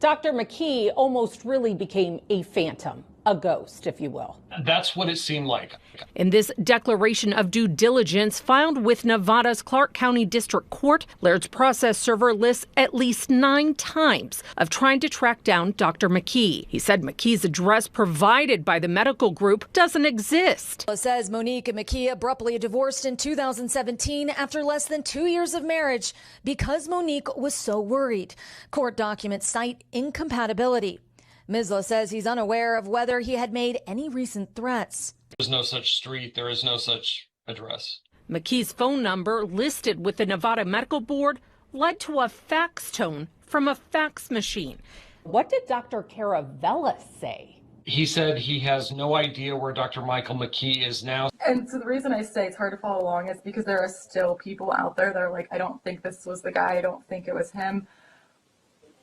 Dr. McKee almost really became a phantom, a ghost, if you will. That's what it seemed like. In this declaration of due diligence filed with Nevada's Clark County District Court, Laird's process server lists at least 9 times of trying to track down Dr. McKee. He said McKee's address provided by the medical group doesn't exist. It says Monique and McKee abruptly divorced in 2017 after less than 2 years of marriage because Monique was so worried. Court documents cite incompatibility. Misla says he's unaware of whether he had made any recent threats. There's no such street. There is no such address. McKee's phone number listed with the Nevada Medical Board led to a fax tone from a fax machine. What did Dr. Caravella say? He said he has no idea where Dr. Michael McKee is now. And so the reason I say it's hard to follow along is because there are still people out there that are like, I don't think this was the guy. I don't think it was him.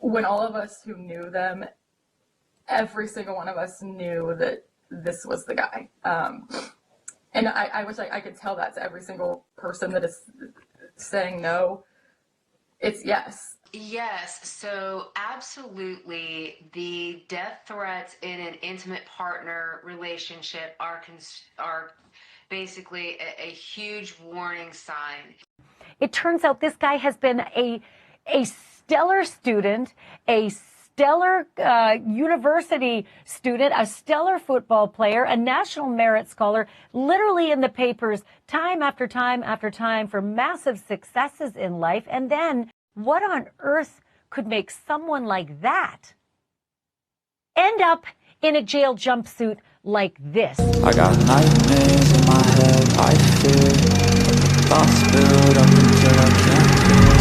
When all of us who knew them, every single one of us knew that this was the guy. And I wish I could tell that to every single person that is saying no. It's yes. Yes, so absolutely the death threats in an intimate partner relationship are basically a huge warning sign. It turns out this guy has been a stellar student, a stellar university student, a stellar football player, a national merit scholar, literally in the papers time after time after time for massive successes in life. And then what on earth could make someone like that end up in a jail jumpsuit like this? I got nightmares in my head, I fear. Thoughts build up until I can't hear.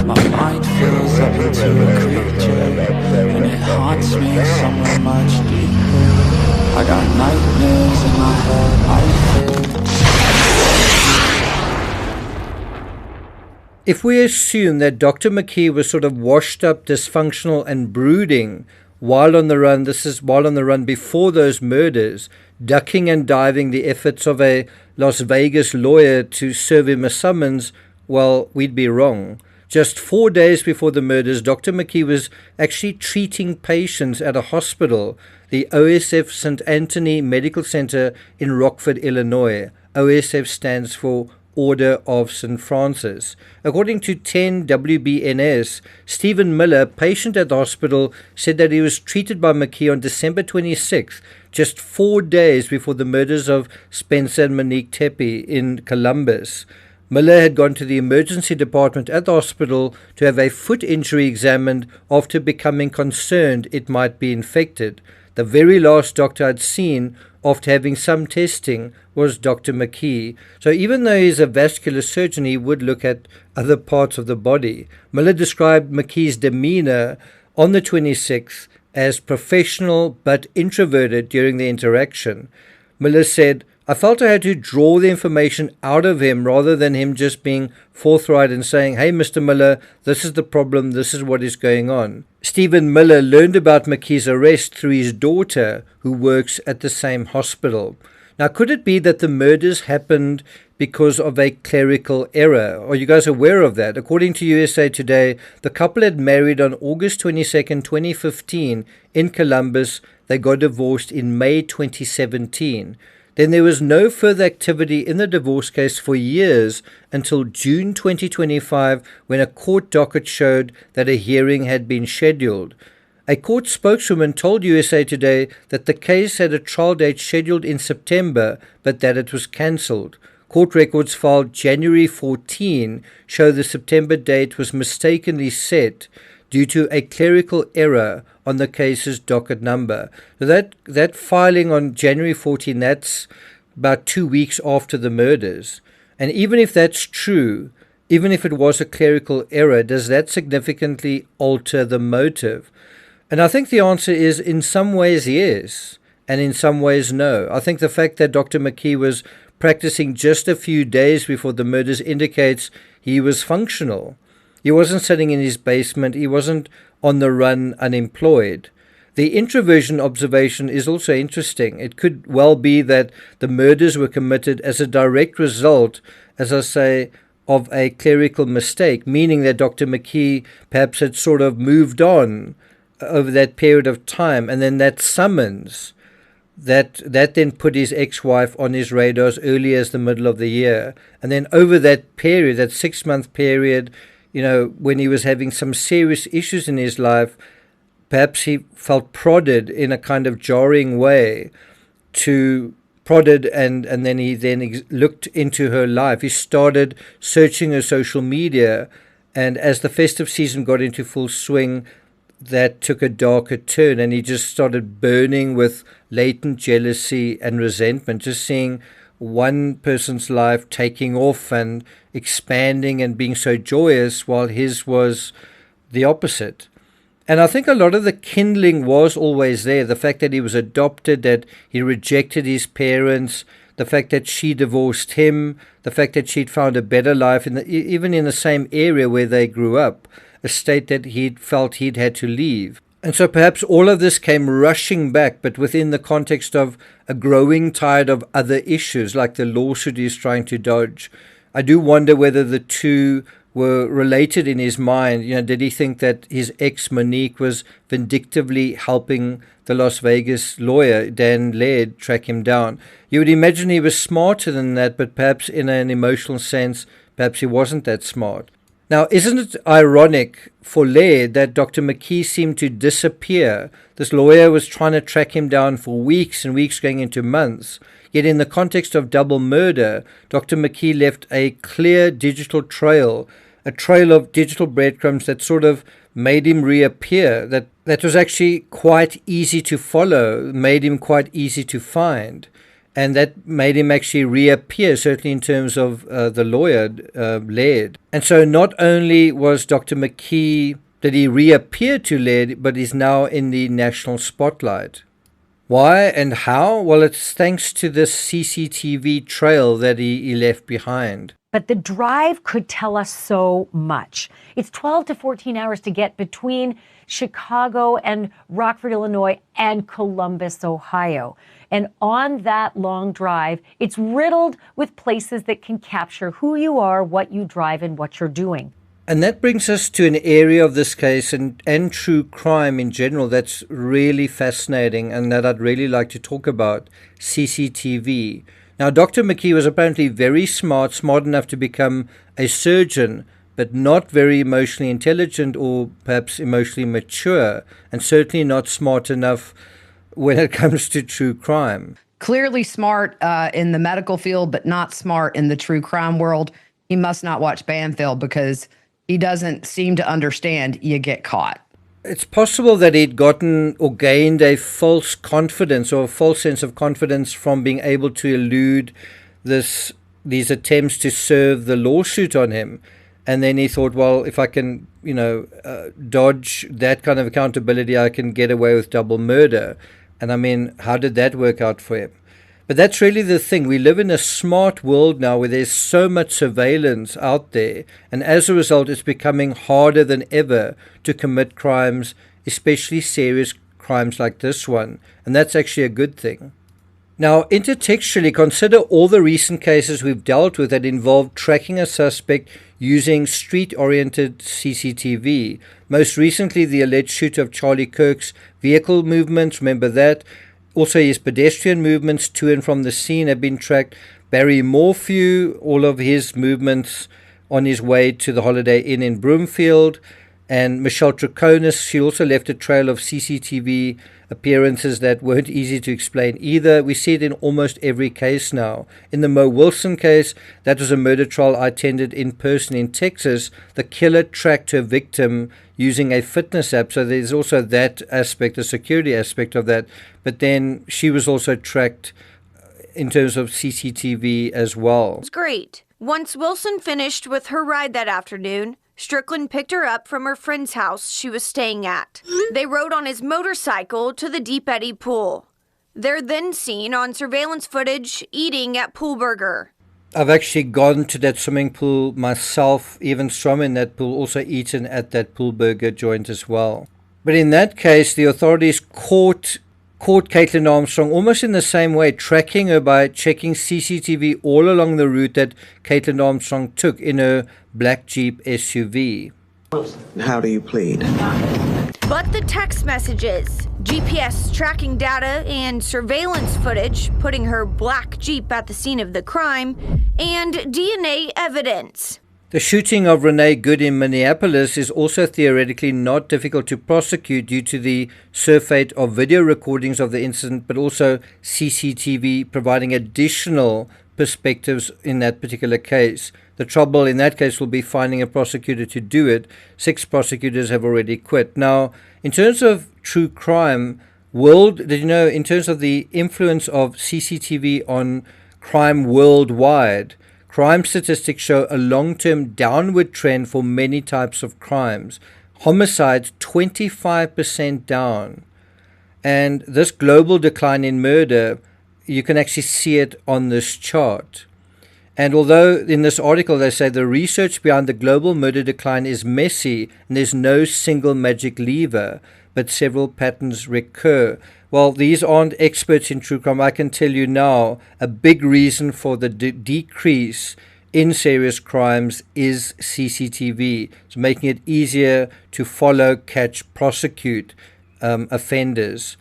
My mind fills up into a creature, and it haunts me somewhere much deeper. I got nightmares in my head, I fear. If we assume that Dr. McKee was sort of washed up, dysfunctional and brooding while on the run, this is while on the run before those murders, ducking and diving the efforts of a Las Vegas lawyer to serve him a summons, well, we'd be wrong. Just 4 days before the murders, Dr. McKee was actually treating patients at a hospital, the OSF St. Anthony Medical Center in Rockford, Illinois. OSF stands for Order of St. Francis. According to 10 WBNS, Stephen Miller, patient at the hospital, said that he was treated by McKee on December 26th, just 4 days before the murders of Spencer and Monique Tepe in Columbus. Miller had gone to the emergency department at the hospital to have a foot injury examined after becoming concerned it might be infected. The very last doctor I'd seen after having some testing was Dr. McKee. So even though he's a vascular surgeon, he would look at other parts of the body. Miller described McKee's demeanor on the 26th as professional but introverted during the interaction. Miller said, I felt I had to draw the information out of him rather than him just being forthright and saying, hey, Mr. Miller, this is the problem, this is what is going on. Stephen Miller learned about McKee's arrest through his daughter, who works at the same hospital. Now, could it be that the murders happened because of a clerical error? Are you guys aware of that? According to USA Today, the couple had married on August 22nd, 2015 in Columbus. They got divorced in May 2017. Then there was no further activity in the divorce case for years until June 2025, when a court docket showed that a hearing had been scheduled. A court spokeswoman told USA Today that the case had a trial date scheduled in September, but that it was cancelled. Court records filed January 14 show the September date was mistakenly set due to a clerical error on the case's docket number. So that filing on January 14, that's about 2 weeks after the murders. And even if that's true, even if it was a clerical error, does that significantly alter the motive? And I think the answer is in some ways yes, and in some ways no. I think the fact that Dr. McKee was practicing just a few days before the murders indicates he was functional. He wasn't sitting in his basement. He wasn't on the run unemployed. The introversion observation is also interesting. It could well be that the murders were committed as a direct result, as I say, of a clerical mistake, meaning that Dr. McKee perhaps had sort of moved on over that period of time, and then that summons that then put his ex-wife on his radar as early as the middle of the year. And then over that period, that 6-month period, when he was having some serious issues in his life, perhaps he felt prodded in a kind of jarring way and then he looked into her life. He started searching her social media, and as the festive season got into full swing, that took a darker turn, and he just started burning with latent jealousy and resentment, just seeing one person's life taking off and expanding and being so joyous while his was the opposite. And I think a lot of the kindling was always there. The fact that he was adopted, that he rejected his parents, the fact that she divorced him, the fact that she'd found a better life even in the same area where they grew up, a state that he'd felt he'd had to leave. And so perhaps all of this came rushing back, but within the context of a growing tide of other issues, like the lawsuit he's trying to dodge. I do wonder whether the two were related in his mind. Did he think that his ex Monique was vindictively helping the Las Vegas lawyer, Dan Laird, track him down? You would imagine he was smarter than that, but perhaps in an emotional sense, perhaps he wasn't that smart. Now, isn't it ironic for Laird that Dr. McKee seemed to disappear? This lawyer was trying to track him down for weeks and weeks, going into months. Yet in the context of double murder, Dr. McKee left a clear digital trail, a trail of digital breadcrumbs that sort of made him reappear, that was actually quite easy to follow, made him quite easy to find. And that made him actually reappear, certainly in terms of the lawyer, Laird. And so not only was Dr. McKee, did he reappear to Laird, but he's now in the national spotlight. Why and how? Well, it's thanks to this CCTV trail that he left behind. But the drive could tell us so much. It's 12 to 14 hours to get between Chicago and Rockford, Illinois, and Columbus, Ohio. And on that long drive, it's riddled with places that can capture who you are, what you drive, and what you're doing. And that brings us to an area of this case and true crime in general that's really fascinating and that I'd really like to talk about, CCTV. Now, Dr. McKee was apparently very smart enough to become a surgeon, but not very emotionally intelligent or perhaps emotionally mature, and certainly not smart enough when it comes to true crime. Clearly smart in the medical field, but not smart in the true crime world. He must not watch Banfield because he doesn't seem to understand you get caught. It's possible that he'd gotten or gained a false confidence or a false sense of confidence from being able to elude these attempts to serve the lawsuit on him. And then he thought, well, if I can, dodge that kind of accountability, I can get away with double murder. And I mean, how did that work out for him? But that's really the thing. We live in a smart world now where there's so much surveillance out there. And as a result, it's becoming harder than ever to commit crimes, especially serious crimes like this one. And that's actually a good thing. Now, intertextually, consider all the recent cases we've dealt with that involved tracking a suspect using street-oriented CCTV. Most recently, the alleged shooter of Charlie Kirk's vehicle movements, remember that? Also, his pedestrian movements to and from the scene have been tracked. Barry Morphew, all of his movements on his way to the Holiday Inn in Broomfield. And Michelle Troconis, she also left a trail of CCTV appearances that weren't easy to explain either. We see it in almost every case now. In the Mo Wilson case, that was a murder trial I attended in person in Texas. The killer tracked her victim using a fitness app. So there's also that aspect, the security aspect of that. But then she was also tracked in terms of CCTV as well. It's great. Once Wilson finished with her ride that afternoon, Strickland picked her up from her friend's house she was staying at. They rode on his motorcycle to the Deep Eddy pool. They're then seen on surveillance footage eating at Pool Burger. I've actually gone to that swimming pool myself, even swum in that pool, also eaten at that Pool Burger joint as well. But in that case, the authorities caught Caitlin Armstrong almost in the same way, tracking her by checking CCTV all along the route that Caitlin Armstrong took in her black Jeep SUV. How do you plead? But the text messages, GPS tracking data, and surveillance footage putting her black Jeep at the scene of the crime, and DNA evidence. The shooting of Renee Good in Minneapolis is also theoretically not difficult to prosecute due to the surfeit of video recordings of the incident, but also CCTV providing additional perspectives in that particular case. The trouble in that case will be finding a prosecutor to do it. 6 prosecutors have already quit. Now, in terms of true crime, did you know, in terms of the influence of CCTV on crime worldwide, crime statistics show a long-term downward trend for many types of crimes. Homicides, 25% down. And this global decline in murder, you can actually see it on this chart. And although in this article they say the research behind the global murder decline is messy and there's no single magic lever, but several patterns recur. Well, these aren't experts in true crime. I can tell you now, a big reason for the decrease in serious crimes is CCTV. It's making it easier to follow, catch, prosecute offenders.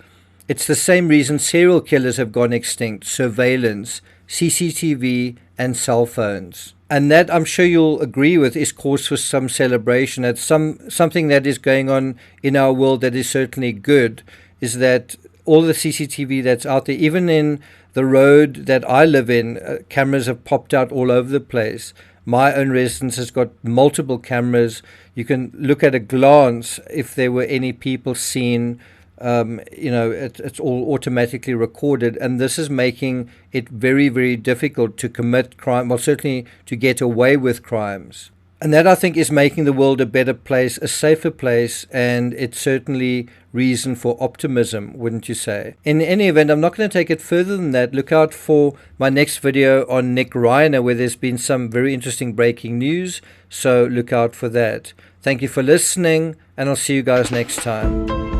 It's the same reason serial killers have gone extinct: surveillance, CCTV, and cell phones. And that, I'm sure you'll agree with, is cause for some celebration. It's something that is going on in our world that is certainly good, is that all the CCTV that's out there, even in the road that I live in, cameras have popped out all over the place. My own residence has got multiple cameras. You can look at a glance if there were any people seen. It's all automatically recorded, and this is making it very, very difficult to commit crime, well, certainly to get away with crimes. And that, I think, is making the world a better place, a safer place, and it's certainly reason for optimism, wouldn't you say? In any event, I'm not going to take it further than that. Look out for my next video on Nick Reiner, where there's been some very interesting breaking news, so look out for that. Thank you for listening, and I'll see you guys next time.